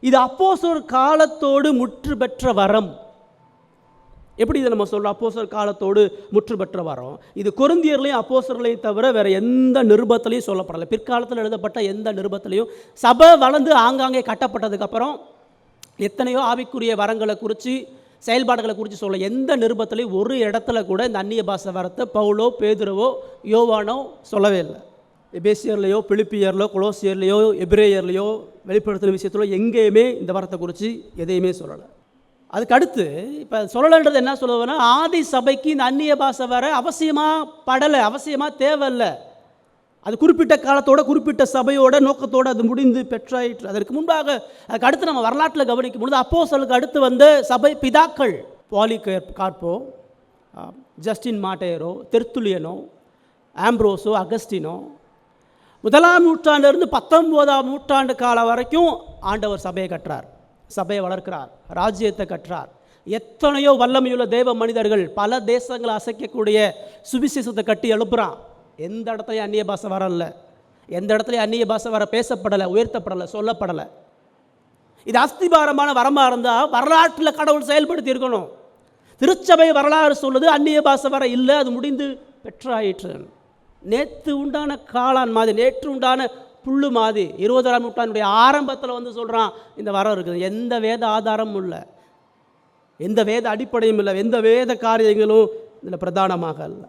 இது அப்போஸ்தலர் காலத்தோடு முற்று பெற்ற வரம். எப்படி இதை நம்ம சொல்கிறோம்? அப்போஸ்தலர் காலத்தோடு முற்று பெற்ற வரம். இது கொரிந்தியர்களையும் அப்போஸ்தலர்களையும் தவிர வேறு எந்த நிருபத்திலையும் சொல்லப்படலை. பிற்காலத்தில் எழுதப்பட்ட எந்த நிருபத்திலையும் சபை வளர்ந்து ஆங்காங்கே கட்டப்பட்டதுக்கப்புறம் எத்தனையோ ஆவிக்குரிய வரங்களை குறித்து, செயல்பாடுகளை குறித்து சொல்ல எந்த நிருபத்திலையும் ஒரு இடத்துல கூட இந்த அந்நிய பாஷை வரத்தை பவுலோ, பேதுருவோ, யோவானோ சொல்லவே இல்லை. எபேசியர்லையோ, பிலிப்பியர்லையோ, கொலோசியர்லையோ, எபிரேயர்லையோ, வெளிப்படுத்தின விஷயத்திலோ எங்கேயுமே இந்த வரத்தை குறித்து எதையுமே சொல்லலை. அதுக்கு அடுத்து இப்போ சொல்லலைன்றது என்ன சொல்லுவேன்னா, ஆதி சபைக்கு இந்த அந்நிய பாஷை வர அவசியமாக படலை, அவசியமாக தேவையில்லை. அது குறிப்பிட்ட காலத்தோட, குறிப்பிட்ட சபையோட நோக்கத்தோடு அது முடிந்து பெற்றாயிற்று. அதற்கு முன்பாக அதுக்கு அடுத்து நம்ம வரலாற்றில் கவனிக்கும் பொழுது அப்போஸ்தலருக்கு அடுத்து வந்த சபை பிதாக்கள் பாலிகார்ப்போ, ஜஸ்டின் மாட்டேரோ, தெர்த்துலியனோ, ஆம்ப்ரோஸோ, அகஸ்டினோ, 1ஆம் நூற்றாண்டிலிருந்து 19ஆம் நூற்றாண்டு காலம் வரைக்கும் ஆண்டவர் சபையை கட்டுறார், சபையை வளர்க்கிறார், ராஜ்யத்தை கட்டுறார். எத்தனையோ வல்லமையுள்ள தேவ மனிதர்கள் பல தேசங்களை அசைக்கக்கூடிய சுவிசேஷத்தை கட்டி எழுப்புறான். எந்த இடத்துலையும் அந்நிய பாஷை வரல, எந்த இடத்துலையும் அந்நிய பாஷை வர பேசப்படலை, உயர்த்தப்படலை, சொல்லப்படலை. இது அஸ்திபாரமான வரமாக இருந்தால் வரலாற்றில் கடவுள் செயல்படுத்தி இருக்கணும். திருச்சபை வரலாறு சொல்லுது அந்நிய பாஷை வர இல்லை, அது முடிந்து பெற்றாயிற்று. நேற்று உண்டான காளான் மாதிரி, நேற்று உண்டான புல்லு மாதிரி 20ஆம் நூற்றாண்டுடைய ஆரம்பத்தில் வந்து சொல்கிறான் இந்த வரம் இருக்குது. எந்த வேத ஆதாரமும் இல்லை, எந்த வேத அடிப்படையும் இல்லை, எந்த வேத காரியங்களும் இதில் பிரதானமாக இல்லை.